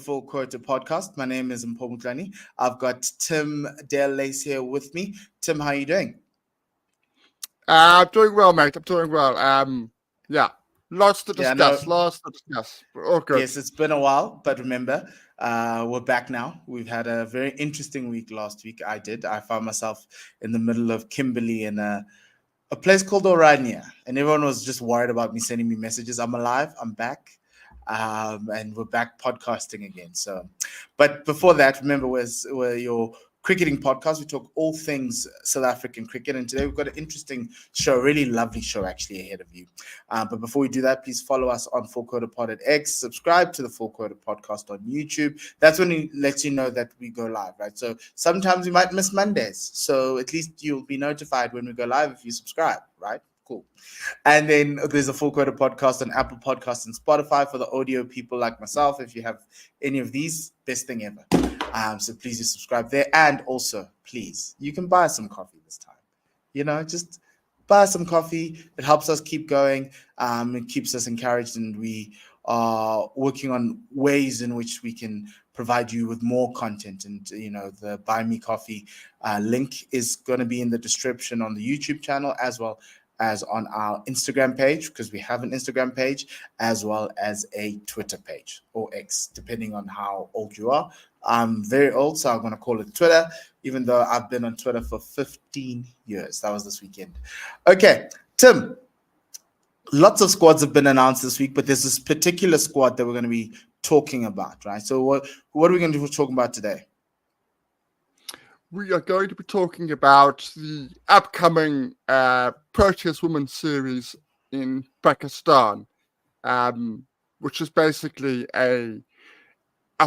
Full Quota podcast. My name is Mpho and Tim. I've got Tim Dale Lace here with me. Tim, how are you doing? I'm doing well, mate. I'm doing well. Yeah, lots to Yeah, discuss. All good. Yes, it's been a while, but remember, we're back now. We've had a very interesting week last week. I found myself in the middle of Kimberley in a place called Orania, and everyone was just worried about me sending me messages. I'm alive. I'm back. And we're back podcasting again. So, but before that, remember, we're your cricketing podcast. We talk all things South African cricket, and today we've got an interesting show, a really lovely show actually ahead of you. But before we do that, please follow us on Full Quota Pod at X. Subscribe to the Full Quota Podcast on YouTube. That's when it lets you know that we go live, right? So sometimes you might miss Mondays, so at least you'll be notified when we go live if you subscribe, right? Cool. And then there's a Full Quota Podcast on Apple Podcasts and Spotify for the audio people like myself. If you have any of these, best thing ever. So please do subscribe there. And also, please, you can buy some coffee this time. Just buy some coffee. It helps us keep going. It keeps us encouraged, and we are working on ways in which we can provide you with more content. And, the Buy Me Coffee link is going to be in the description on the YouTube channel, as well as on our Instagram page, because we have an Instagram page, as well as a Twitter page, or X, depending on how old you are. I'm very old, so I'm going to call it Twitter, even though I've been on Twitter for 15 years. That was this weekend. Okay, Tim, lots of squads have been announced this week, but there's this particular squad that we're going to be talking about, right? So what are we going to be talking about today? We are going to be talking about the upcoming Proteas Women series in Pakistan, which is basically a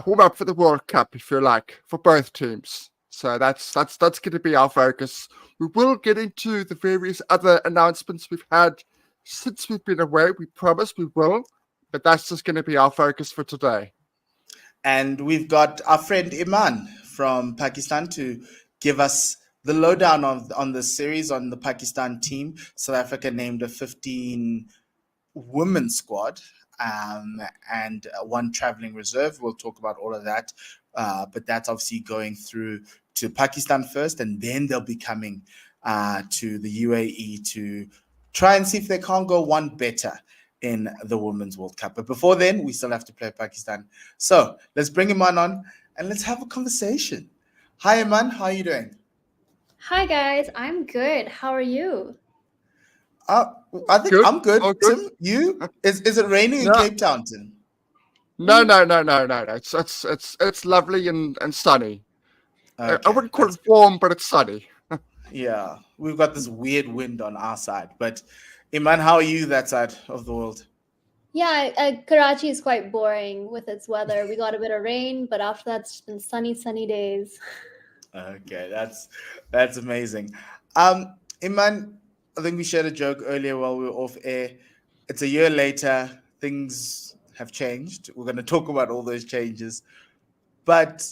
warm-up for the World Cup, if you like, for both teams. So that's going to be our focus. We will get into the various other announcements we've had since we've been away. We promise we will, but that's just going to be our focus for today. And we've got our friend Eman from Pakistan to give us the lowdown on the series, on the Pakistan team. South Africa named a 15-woman squad and one traveling reserve. We'll talk about all of that. But that's obviously going through to Pakistan first, and then they'll be coming to the UAE to try and see if they can't go one better in the Women's World Cup. But before then, we still have to play Pakistan. So let's bring Eman on and let's have a conversation. Hi, Eman. How are you doing? Hi, guys. I'm good. How are you? I think Good. I'm good. Oh, good. Tim, you? Is it raining in Cape Town, Tim? No. It's lovely and sunny. Okay, I wouldn't call it warm, but it's sunny. Yeah, we've got this weird wind on our side. But Eman, how are you that side of the world? Yeah, Karachi is quite boring with its weather. We got a bit of rain, but after that, it's been sunny days. Okay, that's amazing. Eman, I think we shared a joke earlier while we were off air. It's a year later. Things have changed. We're going to talk about all those changes. But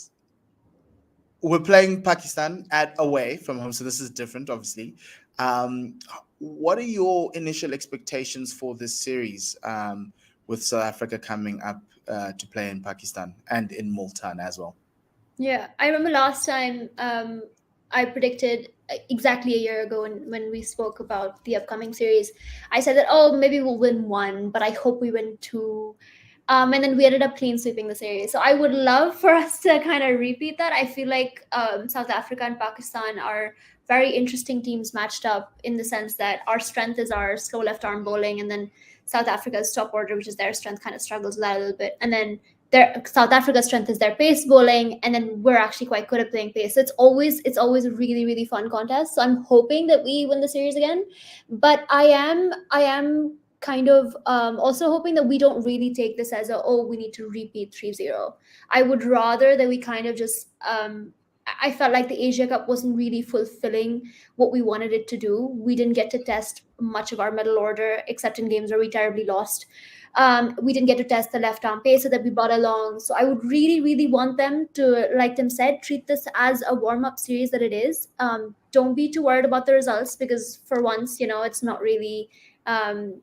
we're playing Pakistan away from home, so this is different, obviously. What are your initial expectations for this series with South Africa coming up to play in Pakistan and in Multan as well? Yeah, I remember last time I predicted exactly a year ago when we spoke about the upcoming series. I said that, maybe we'll win one, but I hope we win two. And then we ended up clean sweeping the series. So I would love for us to kind of repeat that. I feel like South Africa and Pakistan are very interesting teams matched up in the sense that our strength is our slow left arm bowling, and then South Africa's top order, which is their strength, kind of struggles with that a little bit. And then South Africa's strength is their pace bowling, and then we're actually quite good at playing pace. So it's always a really, really fun contest. So I'm hoping that we win the series again. But I am kind of also hoping that we don't really take this as we need to repeat 3-0. I would rather that we kind of just I felt like the Asia Cup wasn't really fulfilling what we wanted it to do. We didn't get to test much of our middle order, except in games where we terribly lost. We didn't get to test the left arm pace that we brought along. So I would really, really want them to, like Tim said, treat this as a warm-up series that it is. Don't be too worried about the results, because for once, it's not really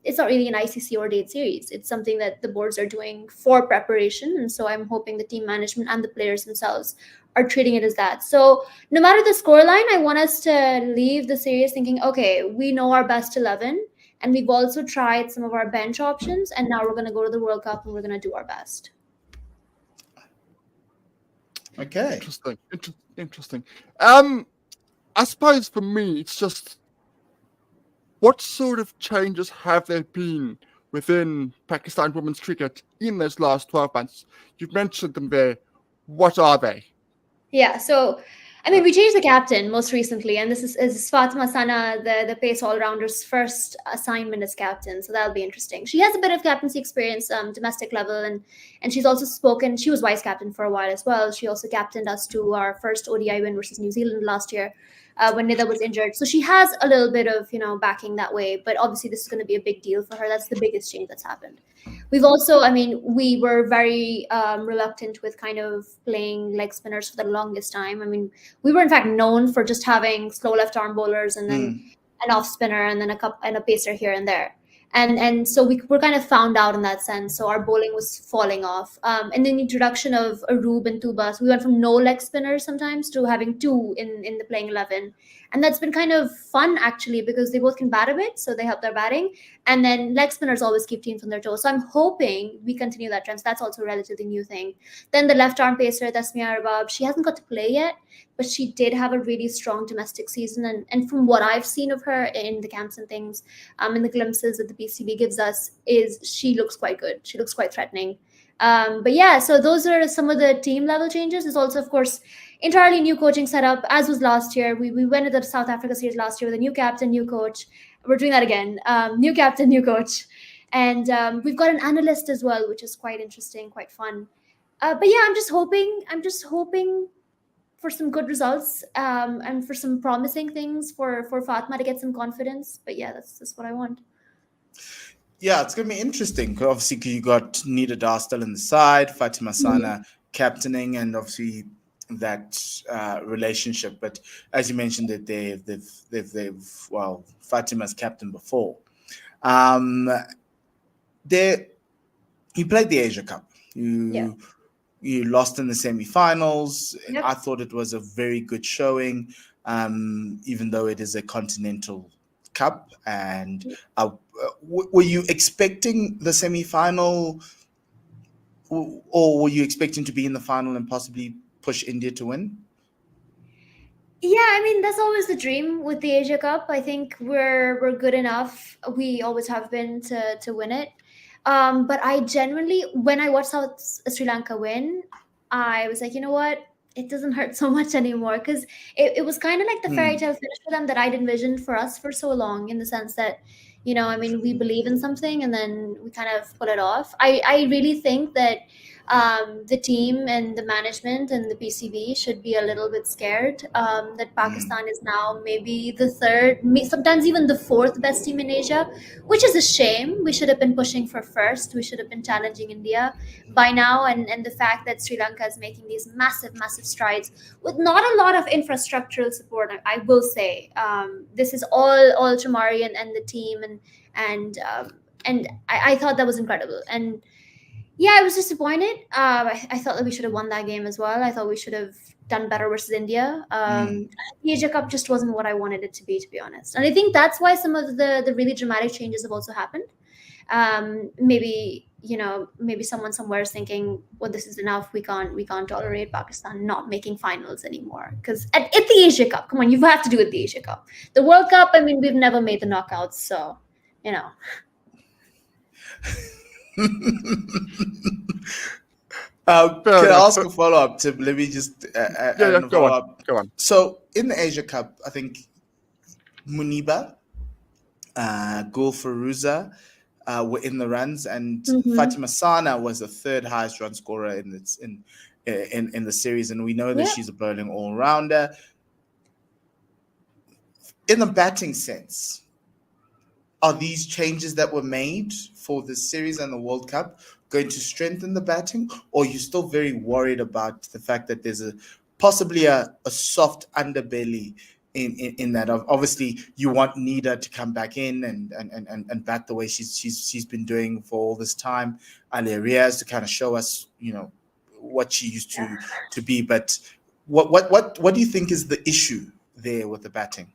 it's not really an ICC ordained series. It's something that the boards are doing for preparation. And so I'm hoping the team management and the players themselves are treating it as that. So no matter the scoreline, I want us to leave the series thinking, okay, we know our best 11, and we've also tried some of our bench options, and now we're going to go to the World Cup and we're going to do our best. Okay. Interesting. I suppose for me, it's just, what sort of changes have there been within Pakistan women's cricket in those last 12 months? You've mentioned them there. What are they? Yeah, so I mean, we changed the captain most recently, and this is Fatima Sana, the pace all-rounder's first assignment as captain. So that'll be interesting. She has a bit of captaincy experience, domestic level, and she's also spoken. She was vice captain for a while as well. She also captained us to our first ODI win versus New Zealand last year when Nida was injured. So she has a little bit of backing that way. But obviously, this is going to be a big deal for her. That's the biggest change that's happened. We've also, I mean, we were very reluctant with kind of playing leg spinners for the longest time. I mean, we were in fact known for just having slow left arm bowlers and then an off spinner and then a pacer here and there. And so we were kind of found out in that sense. So our bowling was falling off. And then the introduction of Aroob and Tuba, so we went from no leg spinners sometimes to having two in the playing 11. And that's been kind of fun, actually, because they both can bat a bit, so they help their batting. And then leg spinners always keep teams on their toes. So I'm hoping we continue that trend. So that's also a relatively new thing. Then the left arm pacer, Tasmia Arbab, she hasn't got to play yet, but she did have a really strong domestic season. And from what I've seen of her in the camps and things, in the glimpses that the PCB gives us, is she looks quite good. She looks quite threatening. But yeah, so those are some of the team level changes. There's also, of course, entirely new coaching setup, as was last year. We went to the South Africa series last year with a new captain, new coach. We're doing that again. New captain, new coach. And we've got an analyst as well, which is quite interesting, quite fun. But yeah, I'm just hoping for some good results and for some promising things for Fatma to get some confidence. But yeah, that's what I want. Yeah, it's going to be interesting. Obviously, you got Nida Dar still in the side, Fatima Sana captaining, and obviously that relationship. But as you mentioned, that they've Fatima's captain before. You played the Asia Cup. You lost in the semi-finals. Yep. I thought it was a very good showing, even though it is a continental cup. And were you expecting the semi-final, or were you expecting to be in the final and possibly push India to win? Yeah, I mean, that's always the dream with the Asia Cup. I think we're good enough. We always have been to win it. But I genuinely, when I watched South Sri Lanka win, I was like, you know what? It doesn't hurt so much anymore, because it was kind of like the fairy tale finish for them that I'd envisioned for us for so long, in the sense that, I mean, we believe in something and then we kind of pull it off. I really think that the team and the management and the PCB should be a little bit scared that Pakistan is now maybe the third, sometimes even the fourth best team in Asia, which is a shame. We should have been pushing for first. We should have been challenging India by now. And the fact that Sri Lanka is making these massive strides with not a lot of infrastructural support, I will say. This is all Chamari and the team, and I thought that was incredible. And yeah, I was disappointed. I thought that we should have won that game as well. I thought we should have done better versus India. The Asia Cup just wasn't what I wanted it to be honest. And I think that's why some of the really dramatic changes have also happened. Maybe someone somewhere is thinking, well, this is enough. We can't tolerate Pakistan not making finals anymore. Because at the Asia Cup, come on, you have to do it the Asia Cup. The World Cup, I mean, we've never made the knockouts, so Can I ask a follow-up, Tim? Let me just go on. So in the Asia Cup, I think Muniba, Gul Firuza were in the runs, and Fatima Sana was the third highest run scorer in the series, and we know that she's a bowling all-rounder. In the batting sense, are these changes that were made for the series and the World Cup going to strengthen the batting, or are you still very worried about the fact that there's possibly a soft underbelly in that. Obviously you want Nida to come back in and bat the way she's been doing for all this time. Alia Riaz to kind of show us, what she used to be. But what do you think is the issue there with the batting?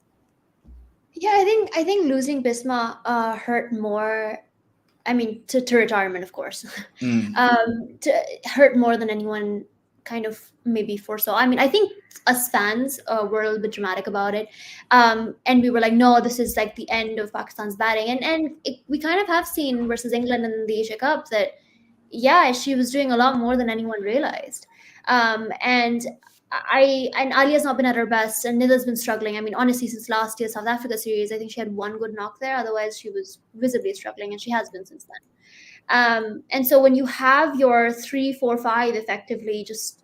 Yeah, I think losing Bisma hurt more. I mean, to retirement, of course, to hurt more than anyone kind of maybe foresaw. I mean, I think us fans were a little bit dramatic about it, and we were like, no, this is like the end of Pakistan's batting, and we kind of have seen versus England in the Asia Cup that yeah, she was doing a lot more than anyone realized, and Alia's not been at her best, and Nida's been struggling. I mean, honestly, since last year's South Africa series, I think she had one good knock there. Otherwise, she was visibly struggling, and she has been since then. And so when you have your 3, 4, 5, effectively, just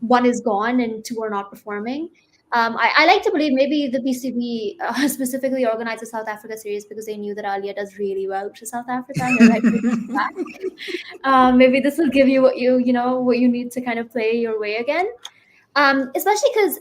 one is gone and two are not performing. I like to believe maybe the PCB specifically organized the South Africa series because they knew that Alia does really well to South Africa, and they're like, maybe this will give you what you need to kind of play your way again. Especially because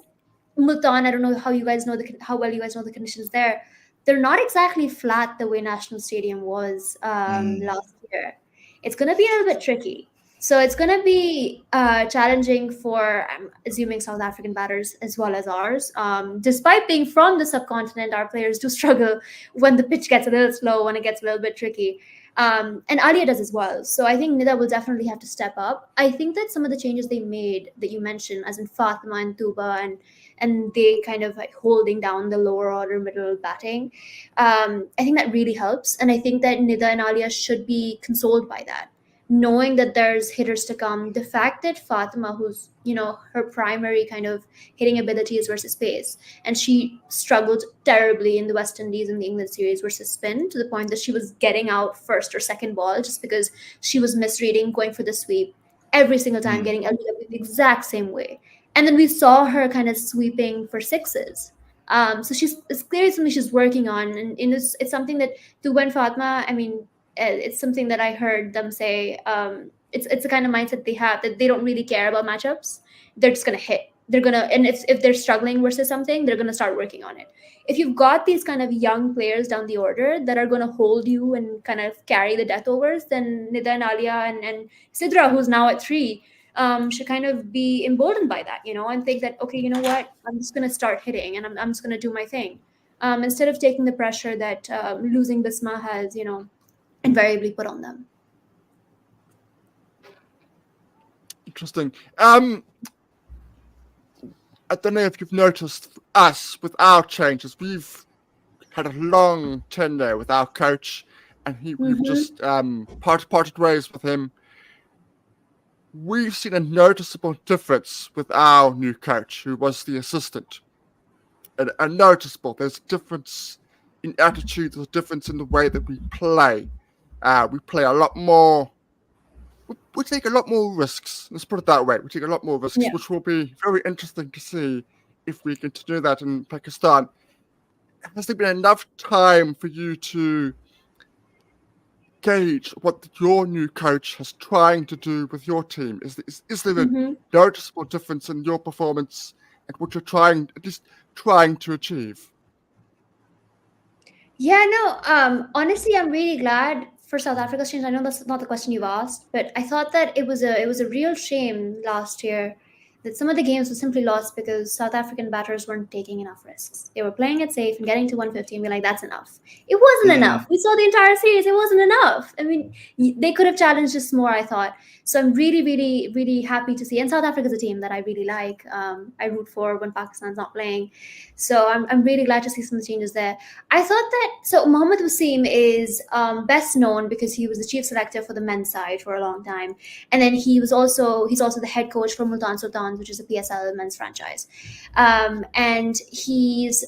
Multan, I don't know how well you guys know the conditions there. They're not exactly flat the way National Stadium was last year. It's going to be a little bit tricky. So it's going to be challenging for, I'm assuming, South African batters as well as ours. Despite being from the subcontinent, our players do struggle when the pitch gets a little slow, when it gets a little bit tricky. And Alia does as well. So I think Nida will definitely have to step up. I think that some of the changes they made that you mentioned, as in Fatima and Tuba, and they kind of like holding down the lower order middle batting, I think that really helps. And I think that Nida and Alia should be consoled by that, knowing that there's hitters to come. The fact that Fatima, who's, her primary kind of hitting ability is versus pace, and she struggled terribly in the West Indies in the England series versus spin, to the point that she was getting out first or second ball just because she was misreading, going for the sweep every single time, getting LBW the exact same way. And then we saw her kind of sweeping for sixes. So it's clearly something she's working on, and it's something that Tuba and Fatma, I mean, it's something that I heard them say. It's the kind of mindset they have, that they don't really care about matchups. They're just gonna hit. They're gonna, and if they're struggling versus something, they're gonna start working on it. If you've got these kind of young players down the order that are gonna hold you and kind of carry the death overs, then Nida and Alia and Sidra, who's now at 3, should kind of be emboldened by that, and think that, okay, you know what, I'm just gonna start hitting, and I'm just gonna do my thing, instead of taking the pressure that losing Bisma has, invariably put on them. Interesting. I don't know if you've noticed, us with our changes, we've had a long tenure with our coach, and we've just parted ways with him. We've seen a noticeable difference with our new coach, who was the assistant. A noticeable. There's a difference in attitude. There's a difference in the way that we play. We play a lot more. We take a lot more risks. Let's put it that way. We take a lot more risks, which will be very interesting to see if we continue that in Pakistan. Has there been enough time for you to gauge what your new coach is trying to do with your team? Is there a noticeable difference in your performance and what you're trying to achieve? Yeah, no. Honestly, I'm really glad for South Africa's change. I know that's not the question you've asked, but I thought that it was a real shame last year that some of the games were simply lost because South African batters weren't taking enough risks. They were playing it safe and getting to 150 and be like, that's enough. It wasn't enough. We saw the entire series. It wasn't enough. I mean, they could have challenged us more, I thought. So I'm really, really, really happy to see. And South Africa's a team that I really like. I root for when Pakistan's not playing. So I'm really glad to see some changes there. I thought that, so Mohammad Wasim is best known because he was the chief selector for the men's side for a long time. And then he's also the head coach for Multan Sultan, which is a PSL men's franchise. And he's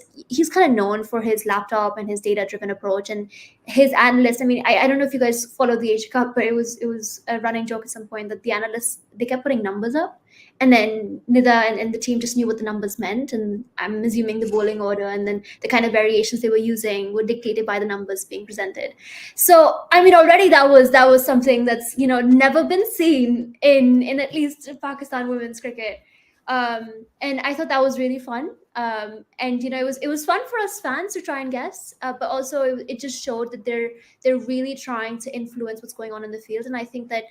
kind of known for his laptop and his data-driven approach. And his analysts, I mean, I don't know if you guys follow the Asia Cup, but it was a running joke at some point that the analysts, they kept putting numbers up. And then Nida and the team just knew what the numbers meant. And I'm assuming the bowling order and then the kind of variations they were using were dictated by the numbers being presented. So, I mean, already that was something that's, never been seen in at least Pakistan women's cricket. And I thought that was really fun. And it was fun for us fans to try and guess, but also it just showed that they're really trying to influence what's going on in the field. And I think that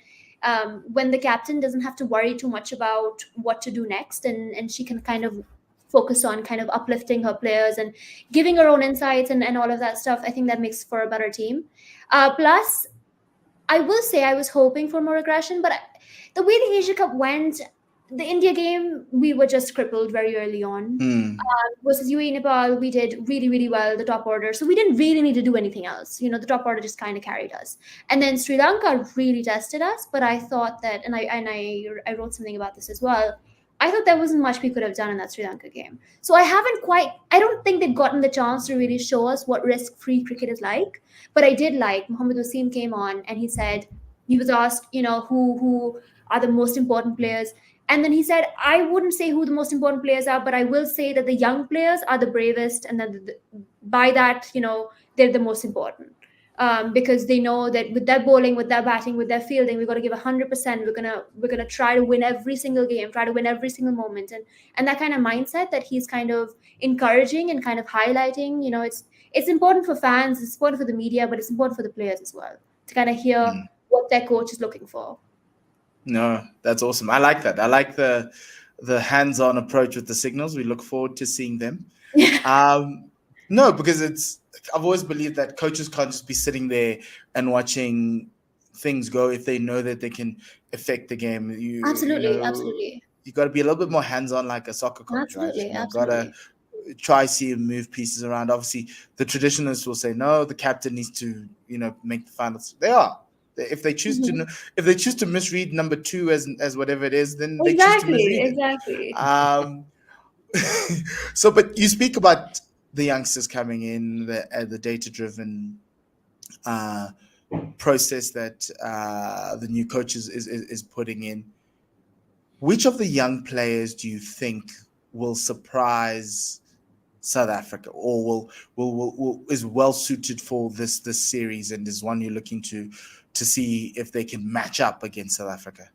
when the captain doesn't have to worry too much about what to do next, and she can kind of focus on kind of uplifting her players and giving her own insights and all of that stuff, I think that makes for a better team. Plus, I will say I was hoping for more aggression, but the way the Asia Cup went, the India game, we were just crippled very early on. Mm. Versus UAE Nepal, we did really, really well, the top order. So we didn't really need to do anything else. The top order just kind of carried us. And then Sri Lanka really tested us, but I thought that, and I wrote something about this as well. I thought there wasn't much we could have done in that Sri Lanka game. So I don't think they've gotten the chance to really show us what risk-free cricket is like. But I did like Mohammad Wasim came on and he was asked, who are the most important players. And then he said, I wouldn't say who the most important players are, but I will say that the young players are the bravest. And then by that, they're the most important. Because they know that with their bowling, with their batting, with their fielding, we've got to give 100%. We're gonna try to win every single game, try to win every single moment, and that kind of mindset that he's kind of encouraging and kind of highlighting. It's important for fans, it's important for the media, but it's important for the players as well to kind of hear what their coach is looking for. No, that's awesome. I like that. I like the hands-on approach with the signals. We look forward to seeing them. No, because I've always believed that coaches can't just be sitting there and watching things go if they know that they can affect the game. Absolutely. You got to be a little bit more hands-on, like a soccer coach, right? Got to try see and move pieces around. Obviously, the traditionalists will say no. The captain needs to, make the finals. They are. If they choose to misread number 2 as whatever it is, then they choose to misread it. Exactly. So, but you speak about the youngsters coming in, the data-driven process that the new coach is putting in. Which of the young players do you think will surprise South Africa, or will is well suited for this series, and is one you're looking to see if they can match up against South Africa?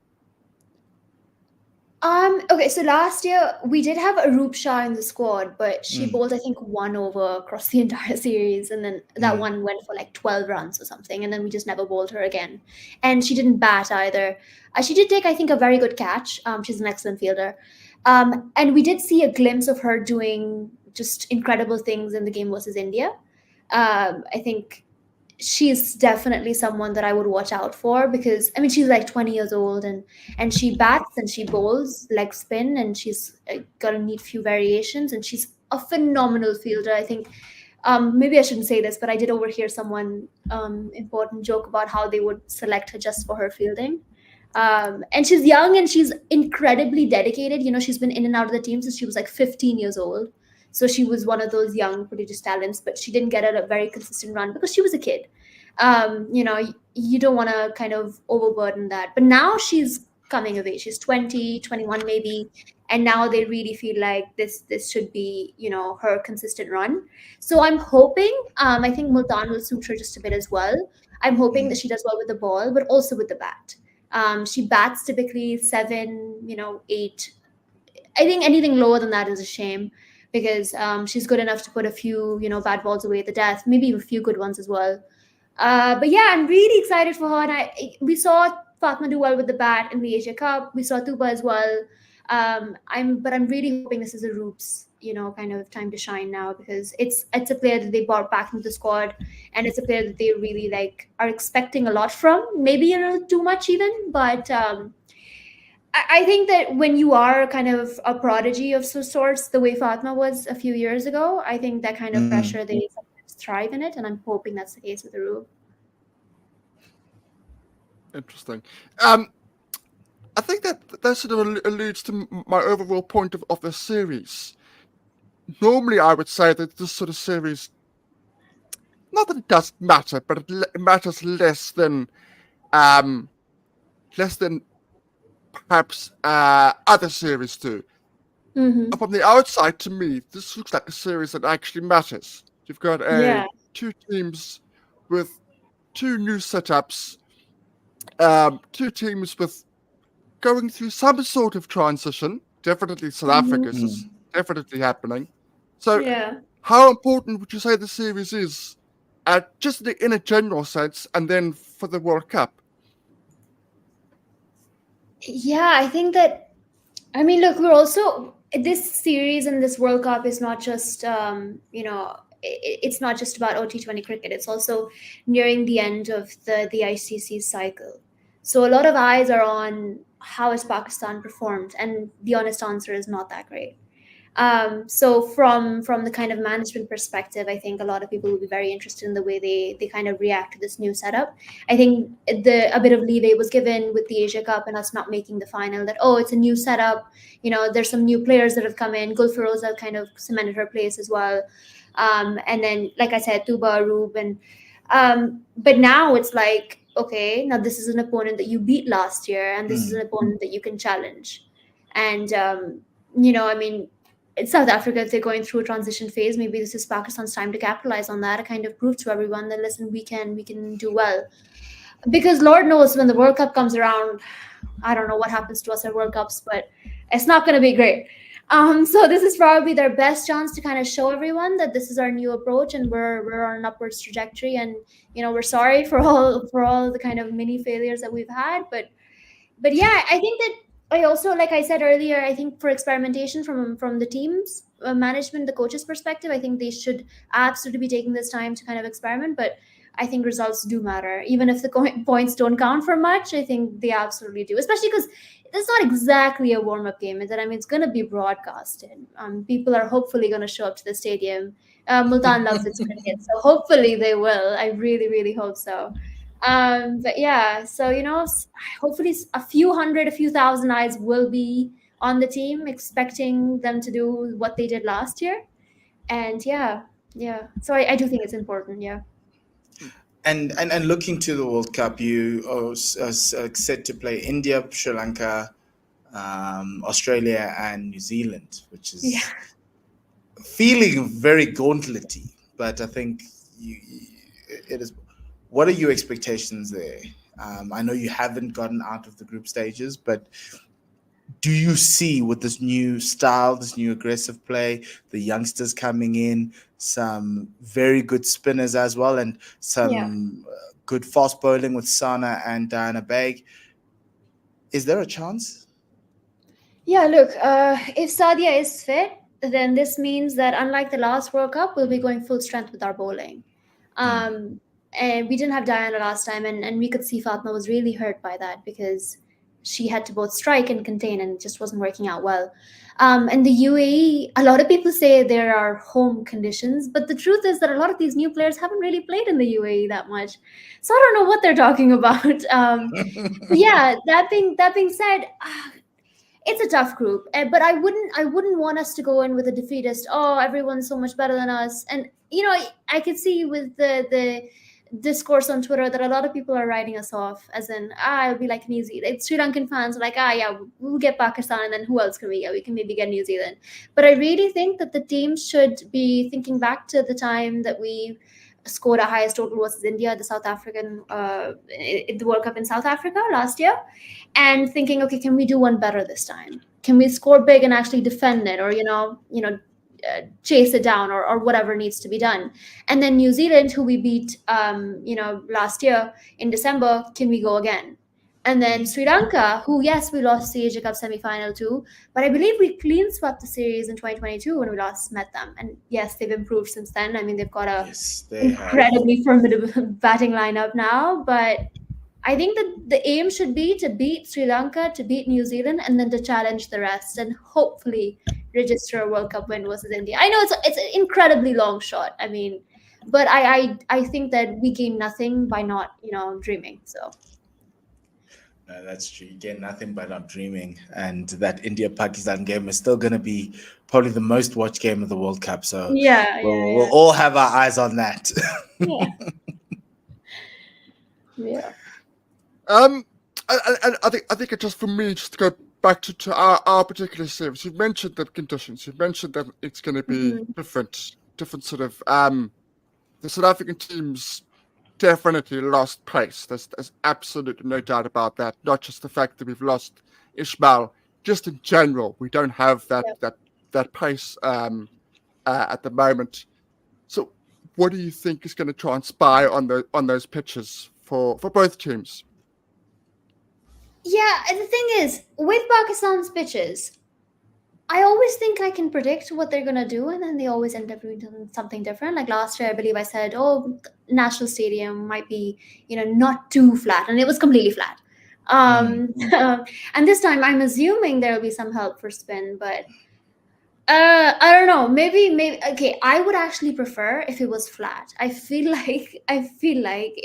Okay, so last year we did have Aroop Shah in the squad, but she bowled, I think, 1 over across the entire series, and then that one went for like 12 runs or something, and then we just never bowled her again. And she didn't bat either. She did take, I think, a very good catch. She's an excellent fielder. And we did see a glimpse of her doing just incredible things in the game versus India. I think she's definitely someone that I would watch out for, because she's like 20 years old and she bats and she bowls leg spin, and she's got a neat few variations, and she's a phenomenal fielder. I think maybe I shouldn't say this, but I did overhear someone important joke about how they would select her just for her fielding. And she's young and she's incredibly dedicated. She's been in and out of the team since she was like 15 years old. So she was one of those young prodigious talents, but she didn't get a very consistent run because she was a kid. You don't want to kind of overburden that. But now she's coming of age. She's 20, 21 maybe. And now they really feel like this should be, her consistent run. So I'm hoping, I think Multan will suit her just a bit as well. I'm hoping that she does well with the ball, but also with the bat. She bats typically 7, 8. I think anything lower than that is a shame, because she's good enough to put a few, bad balls away at the death, maybe a few good ones as well. But yeah, I'm really excited for her. And we saw Fatma do well with the bat in the Asia Cup. We saw Tuba as well. I'm really hoping this is a Roop's, kind of time to shine now, because it's a player that they brought back into the squad, and it's a player that they really are expecting a lot from. Maybe a little too much even, but I think that when you are kind of a prodigy of some sorts, the way Fatma was a few years ago, I think that kind of pressure, they sometimes thrive in it, and I'm hoping that's the case with Aroop. Interesting. I think that sort of alludes to my overall point of the series. Normally, I would say that this sort of series, not that it doesn't matter, but it matters less than perhaps other series do. From the outside, to me, this looks like a series that actually matters. You've got two teams with 2 new setups, 2 teams with going through some sort of transition definitely South Africa's is Mm. definitely happening. So, Yeah. how important would you say the series is, just in a general sense, and then for the World Cup? Yeah, I think that, I mean, look, we're also, this series and this World Cup is not just, it's not just about OT20 cricket. It's also nearing the end of the ICC cycle. So a lot of eyes are on how has Pakistan performed, and the honest answer is not that great. So from the kind of management perspective, I think a lot of people will be very interested in the way they kind of react to this new setup. I think a bit of leeway was given with the Asia Cup and us not making the final. That, oh, it's a new setup. There's some new players that have come in. Gulfaroza kind of cemented her place as well. And then, like I said, Tuba, Arub, and but now it's like, okay, now this is an opponent that you beat last year, and this is an opponent that you can challenge. And I mean, in South Africa, if they're going through a transition phase, maybe this is Pakistan's time to capitalize on that, and kind of prove to everyone that, listen, we can do well. Because Lord knows when the World Cup comes around, I don't know what happens to us at World Cups, but it's not going to be great. So this is probably their best chance to kind of show everyone that this is our new approach, and we're on an upwards trajectory. And we're sorry for all the kind of mini failures that we've had, but yeah, I think that I also, like I said earlier, I think for experimentation from the teams, management, the coaches perspective, I think they should absolutely be taking this time to kind of experiment. But I think results do matter, even if the points don't count for much. I think they absolutely do, especially because it's not exactly a warm-up game, is it? I mean, it's going to be broadcasted. People are hopefully going to show up to the stadium. Multan loves its cricket, so hopefully they will. I really, really hope so. But yeah, so hopefully a few hundred, a few thousand eyes will be on the team, expecting them to do what they did last year. And yeah, so I do think it's important. Yeah. And looking to the World Cup, you are set to play India, Sri Lanka, Australia, and New Zealand, which Yeah. is feeling very gauntletty. But I think it is. What are your expectations there? I know you haven't gotten out of the group stages, but do you see, with this new style, this new aggressive play, the youngsters coming in, some very good spinners as well, and some good fast bowling with Sana and Diana Baig? Is there a chance? Yeah, look, if Sadia is fit, then this means that unlike the last World Cup, we'll be going full strength with our bowling. And we didn't have Diana last time, and we could see Fatma was really hurt by that because she had to both strike and contain, and it just wasn't working out well. And the UAE, a lot of people say there are home conditions, but the truth is that a lot of these new players haven't really played in the UAE that much, so I don't know what they're talking about. Yeah, that being said, it's a tough group, but I wouldn't want us to go in with a defeatist. Oh, everyone's so much better than us, and I could see with the discourse on Twitter that a lot of people are writing us off, as in, it'll be like New Zealand. It's Sri Lankan fans are like, yeah, we'll get Pakistan, and then who else can we get? We can maybe get New Zealand. But I really think that the team should be thinking back to the time that we scored our highest total versus India, the South African, the World Cup in South Africa last year, and thinking, okay, can we do one better this time? Can we score big and actually defend it, or chase it down, or whatever needs to be done? And then New Zealand, who we beat, last year in December, can we go again? And then Sri Lanka, who, yes, we lost the Asia Cup semi-final too, but I believe we clean swept the series in 2022 when we last met them. And yes, they've improved since then. I mean, they've got a incredibly formidable batting lineup now, but I think that the aim should be to beat Sri Lanka, to beat New Zealand, and then to challenge the rest, and hopefully register a World Cup win versus India. I know it's an incredibly long shot. I mean, but I think that we gain nothing by not dreaming. So. No, that's true. You get nothing by not dreaming. And that India-Pakistan game is still going to be probably the most watched game of the World Cup. So we'll all have our eyes on that. Yeah. I think it just, for me, just to go back to our particular series, you've mentioned the conditions. You've mentioned that it's going to be different sort of. The South African teams definitely lost pace. There's absolutely no doubt about that. Not just the fact that we've lost Ismail just in general, we don't have that Yeah. that pace at the moment. So, what do you think is going to transpire on those pitches for both teams? Yeah, and the thing is, with Pakistan's pitches, I always think I can predict what they're gonna do, and then they always end up doing something different. Like last year, I believe I said, "Oh, National Stadium might be, not too flat," and it was completely flat. Mm. And this time, I'm assuming there will be some help for spin, but I don't know. Maybe. Okay, I would actually prefer if it was flat. I feel like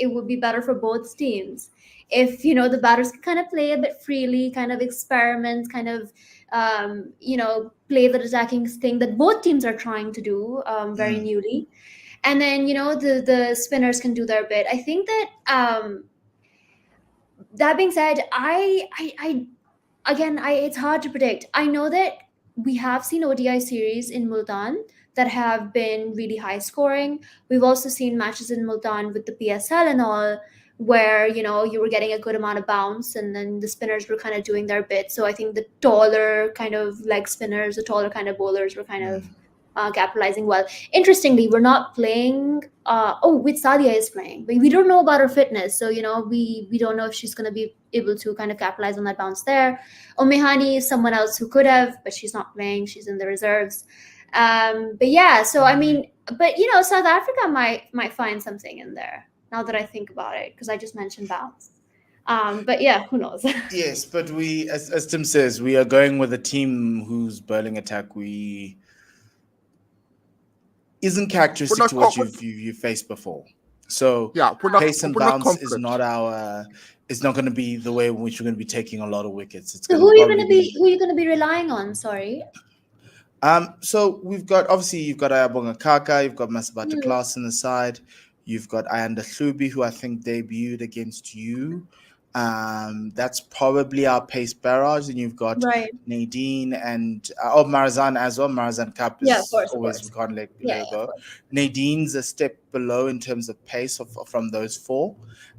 it would be better for both teams if the batters can kind of play a bit freely, kind of experiment, kind of play the attacking thing that both teams are trying to do very Mm. newly, and then the spinners can do their bit. I think that that being said, I again, it's hard to predict. I know that we have seen ODI series in Multan that have been really high scoring. We've also seen matches in Multan with the PSL and all, where you were getting a good amount of bounce, and then the spinners were kind of doing their bit. So I think the taller kind of leg spinners, the taller kind of bowlers were kind of capitalizing well. Interestingly, we're not playing. With Sadia is playing, but we don't know about her fitness, so we don't know if she's going to be able to kind of capitalize on that bounce there. Omehani is someone else who could have, but she's not playing. She's in the reserves. But yeah, so I mean, but South Africa might find something in there now that I think about it, because I just mentioned bounce. But yeah, who knows? Yes, but we, as Tim says, we are going with a team whose bowling attack isn't characteristic to what you've faced before. So Yeah, pace and we're not bounce is confident. not it's not going to be the way in which we're going to be taking a lot of wickets. It's So going to probably be. who are you gonna be relying on? Sorry. So we've got, obviously, you've got Ayabonga Kaka, you've got Masabata Hmm. Class on the side, you've got Ayanda Hlubi, who I think debuted against you. That's probably our pace barrage. And you've got Right. Nadine and Marazan as well. Marazan Cup Yeah, of is course, of always, course. we can't let Yeah, her of go. course. Nadine's a step below in terms of pace from those four.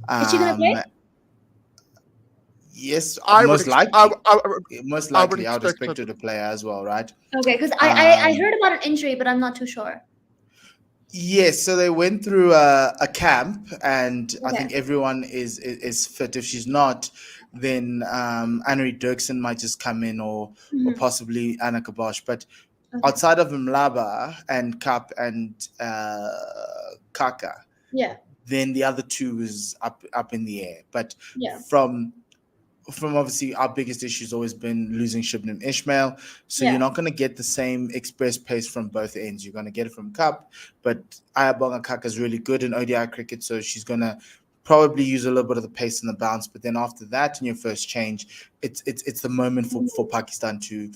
Is she gonna play? Yes, I would most expect, likely. I Most would likely, I would expect expect her to play as well, right? Okay, because I Um, heard about an injury, but I'm not too sure. Yes, so they went through a camp, and I think Okay. everyone is fit. If she's not, then Annery Dirksen might just come in, or Mhm. possibly Anna Kabosh. But Okay. outside of Mlaba and Kap and Kaka, Yeah. then the other two is up in the air. But Yeah. from obviously our biggest issue has always been losing Shibnam Ishmael. So Yeah. you're not going to get the same express pace from both ends. You're going to get it from Cup, but Ayabonga Kaka is really good in ODI cricket, so she's going to probably use a little bit of the pace and the bounce. But then after that, in your first change, it's the moment for Pakistan to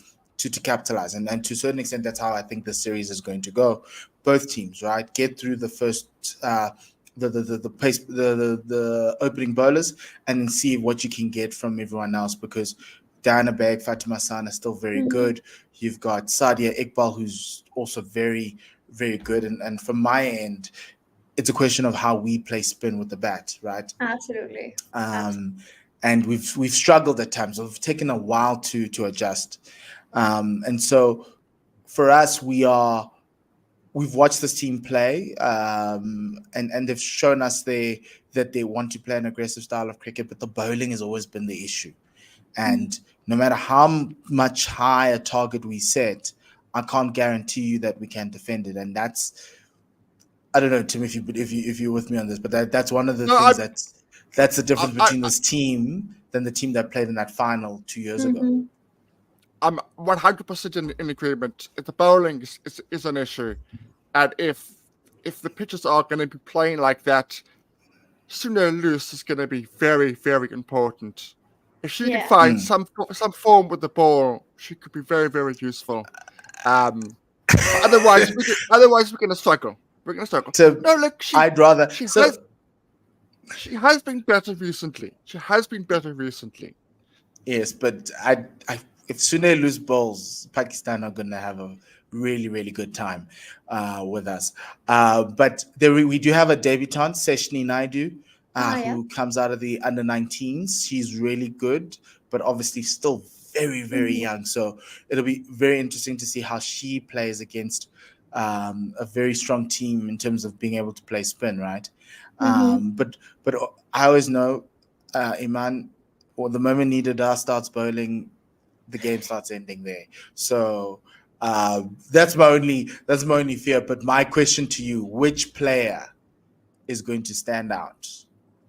capitalize, and to a certain extent, that's how I think the series is going to go. Both teams, right, get through the first. The pace, the opening bowlers, and then see what you can get from everyone else, because Diana Beg, Fatima San are still very Mhm. good. You've got Sadia Iqbal, who's also very, very good. And from my end, it's a question of how we play spin with the bat, right? Absolutely. Absolutely. And we've struggled at times. We've taken a while to adjust. And so for us, we've watched this team play, and they've shown us that they want to play an aggressive style of cricket, but the bowling has always been the issue. And no matter how much higher target we set, I can't guarantee you that we can defend it. And that's, I don't know, Tim, if you're with me on this, but that's one of the No, things that's the difference I, between this team than the team that played in that final 2 years ago. Mhm. I'm 100% in agreement. The bowling is an issue, and if the pitches are going to be playing like that, sooner or loose is going to be very, very important. If she can Yeah. find some form with the ball, she could be very, very useful. But otherwise we're going to struggle. We're going to struggle. So No, look, I'd rather. she has been better recently. Yes, but if Sune lose balls, Pakistan are going to have a really, really good time with us. But we do have a debutante, Seshni Naidu, Yeah. who comes out of the under-19s. She's really good, but obviously still very, very young. So it'll be very interesting to see how she plays against a very strong team in terms of being able to play spin, right? Mm-hmm. But I always know, Eman, or the moment Nidada starts bowling, the game starts ending there. So that's my only fear. But my question to you: which player is going to stand out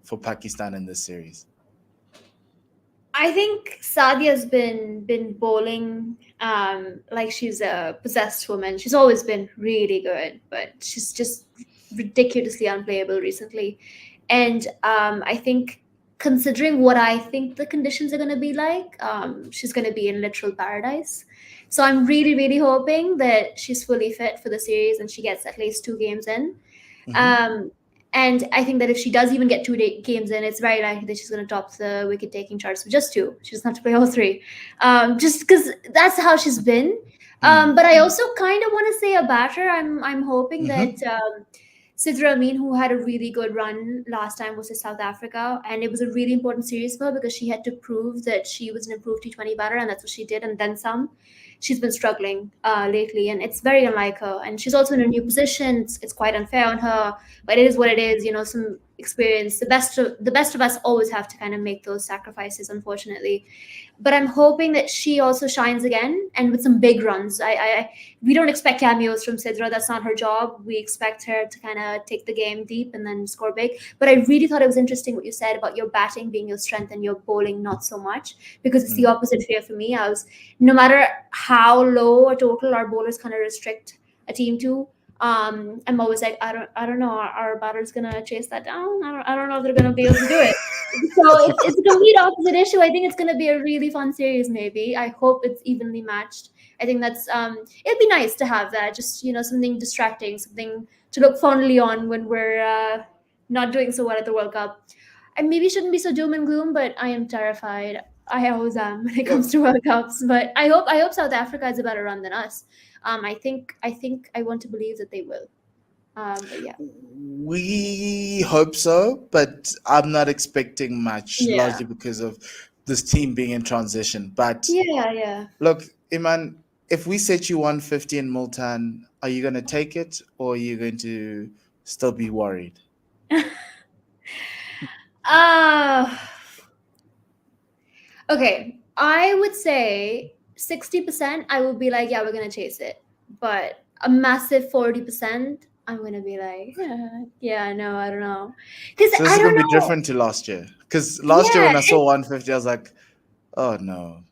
for Pakistan in this series? I think Sadia's been bowling like she's a possessed woman. She's always been really good, but she's just ridiculously unplayable recently. And I think, considering what I think the conditions are going to be like, she's going to be in literal paradise. So I'm really, really hoping that she's fully fit for the series and she gets at least 2 games in. Mhm. Um, and I think that if she does even get 2 games in, it's very likely that she's going to top the wicket taking charts with just 2. She doesn't have to play all 3, just because that's how she's been. Mm. But I also kind of want to say a batter. I'm hoping that Mhm. Sidra Amin, who had a really good run last time, was to South Africa, and it was a really important series for her because she had to prove that she was an improved T20 batter, and that's what she did, and then some. She's been struggling lately, and it's very unlike her. And she's also in a new position. It's quite unfair on her, but it is what it is. Some experience. The best of us always have to kind of make those sacrifices, unfortunately. But I'm hoping that she also shines again and with some big runs. We don't expect cameos from Sidra. That's not her job. We expect her to kind of take the game deep and then score big. But I really thought it was interesting what you said about your batting being your strength and your bowling not so much, because it's the Mm. opposite fear for me. No matter how low a total our bowlers kind of restrict a team to, I'm always like, I don't know, our batter's gonna chase that down. I don't know if they're gonna be able to do it. So it's a complete opposite issue. I think it's going to be a really fun series. Maybe I hope it's evenly matched. I think that's it'd be nice to have that. Just something distracting, something to look fondly on when we're not doing so well at the World Cup. I maybe shouldn't be so doom and gloom, but I am terrified. I always am when it comes Look, to World Cups. But I hope South Africa has a better run than us. I think I want to believe that they will. But yeah, we hope so, but I'm not expecting much, yeah, largely because of this team being in transition. But yeah. look, Iman, if we set you 150 in Multan, are you going to take it, or are you going to still be worried? Uh Okay, I would say 60%, I would be like, yeah, we're gonna chase it. But a massive 40%, I'm gonna be like, yeah, no, I don't know. Because So this I is going don't to be know. different to last year. Because last year Yeah, when I saw 150, I was like, oh no,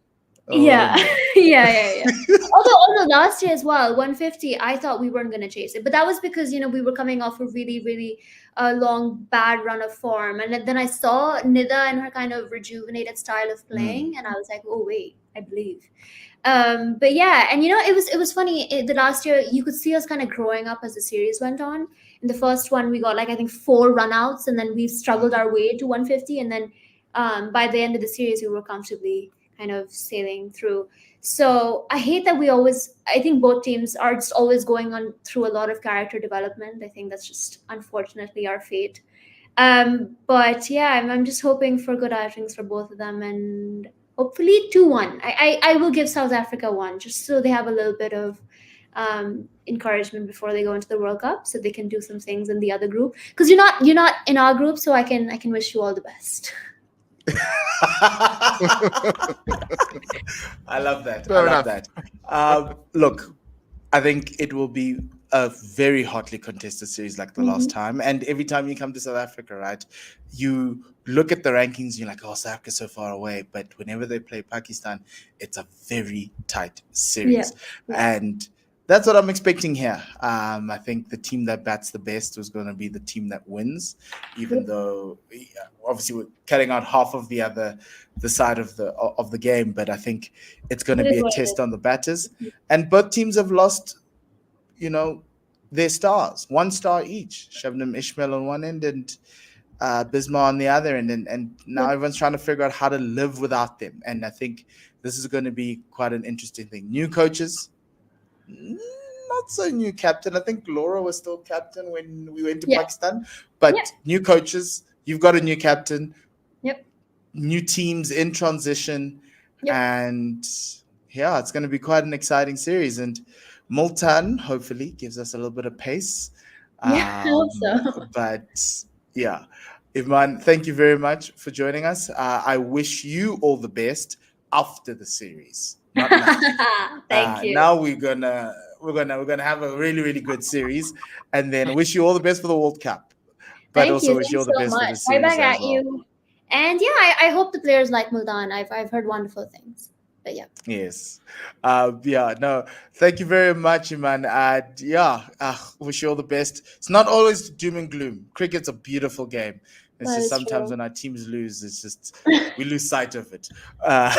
oh yeah, no. yeah. Although last year as well, 150, I thought we weren't gonna chase it. But that was because, we were coming off a really, really long bad run of form. And then I saw Nida and her kind of rejuvenated style of Mm, playing, and I was like, oh wait, I believe. But yeah, and it was funny. The last year you could see us kind of growing up as the series went on. In the first one we got like, I think, 4 runouts, and then we struggled mm. our way to 150, and then by the end of the series we were comfortably kind of sailing through. So I hate that I think both teams are just always going on through a lot of character development. I think that's just unfortunately our fate. But yeah, I'm just hoping for good outings for both of them, and hopefully 2-1. I will give South Africa one, just so they have a little bit of encouragement before they go into the World Cup, so they can do some things in the other group. Because you're not in our group, so I can wish you all the best. I love that. I Fair love enough. that. Look, I think it will be a very hotly contested series like the last Mhm. time. And every time you come to South Africa, right, you look at the rankings, you're like, oh, South Africa's so far away. But whenever they play Pakistan, it's a very tight Yeah, series. yeah. And that's what I'm expecting here. I think the team that bats the best was going to be the team that wins, even Yep. though obviously we're cutting out half of the side of the game. But I think it's going to It be is a what test it on the batters, is. and both teams have lost, you know, their stars, 1 star each. Shabnam Ishmael on one end and Bisma on the other end, and now Yep. everyone's trying to figure out how to live without them. And I think this is going to be quite an interesting thing. New coaches, not so new captain. I think Laura was still captain when we went to Yeah. Pakistan, Yep. but new coaches, you've got a new captain, Yep. new teams in transition. And yeah, it's going to be quite an exciting series. And Multan hopefully gives us a little bit of pace. Yeah, I hope so. But yeah, Eman, thank you very much for joining us. I wish you all the best after the series, not now. Thank you. Now we're gonna have a really, really good series, and then wish you all the best for the World Cup. But Thank also you. wish you all Thanks the so best for much. the Right series back as at well. you. And yeah, I hope the players like Multan. I've heard wonderful things. But yeah. Yes. Yeah, no, thank you very much, man. Wish you all the best. It's not always doom and gloom. Cricket's a beautiful game. It's That just is sometimes true. when our teams lose, it's just we lose sight of it. Uh,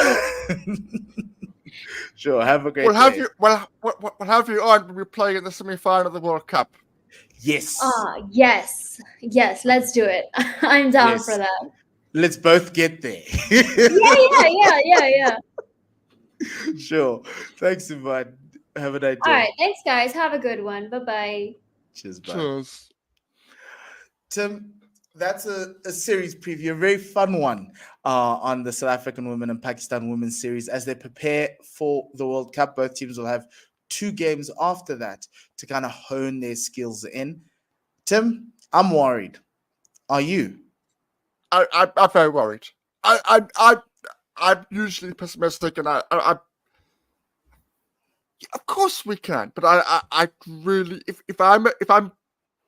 sure. Have a great day. We'll have you on when we're playing in the semi-final of the World Cup. Yes. Yes. Yes, let's do it. I'm down for Yes. that. Let's both get there. Yeah. Sure. Thanks, Eman. Have a nice All day. right. Thanks, guys. Have a good one. Bye-bye. Cheers, bye. Cheers. Tim, that's a series preview, a very fun one on the South African women and Pakistan women series as they prepare for the World Cup. Both teams will have 2 games after that to kind of hone their skills in. Tim, I'm worried. Are you? I'm very worried. I'm usually pessimistic, and of course we can, but I really, if I'm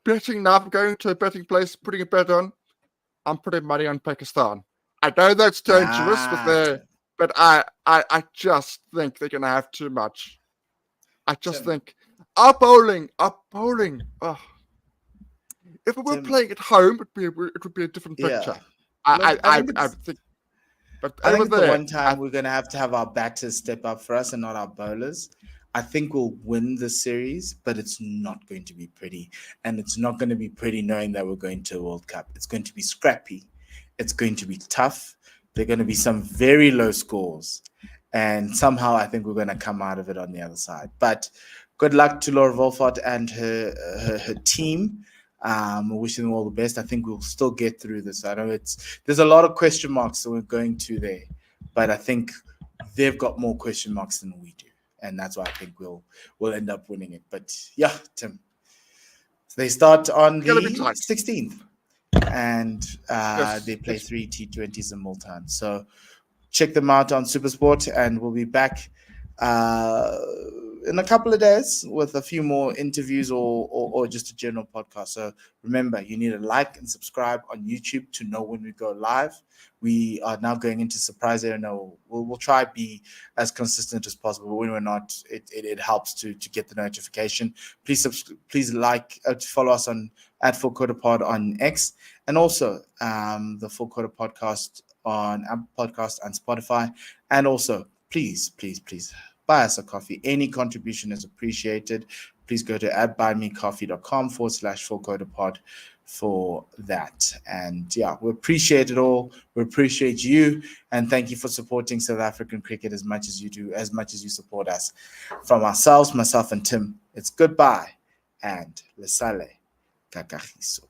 betting now, I'm going to a betting place, putting a bet on, I'm putting money on Pakistan. I know that's dangerous Tim. but I just think they're gonna have too much. I just Tim. think our bowling. Oh. If we were Tim. playing at home, it would be a different picture. Yeah. I think. But I think over the there, one time we're going to have our batters step up for us and not our bowlers. I think we'll win the series, but it's not going to be pretty. And it's not going to be pretty knowing that we're going to a World Cup. It's going to be scrappy. It's going to be tough. There are going to be some very low scores. And somehow I think we're going to come out of it on the other side. But good luck to Laura Wolfart and her team. Wishing them all the best. I think we'll still get through this. I know there's a lot of question marks that we're going to there, but I think they've got more question marks than we do, and that's why I think we'll end up winning it. But yeah, Tim, they start on the 16th, and they play 3 T20s in Multan. So check them out on SuperSport, and we'll be back in a couple of days with a few more interviews or just a general podcast. So remember, you need to like and subscribe on YouTube to know when we go live. We are now going into surprise area. No, we'll try to be as consistent as possible. When we're not, it helps to get the notification. Please follow us on @FullQuotaPod on X, and also the Full Quota Podcast on Apple Podcast and Spotify. And also, please buy us a coffee. Any contribution is appreciated. Please go to buymecoffee.com/fullquotapod for that. And yeah, we appreciate it all. We appreciate you. And thank you for supporting South African cricket as much as you do, as much as you support us. From ourselves, myself and Tim, it's goodbye and lesale kakahiso.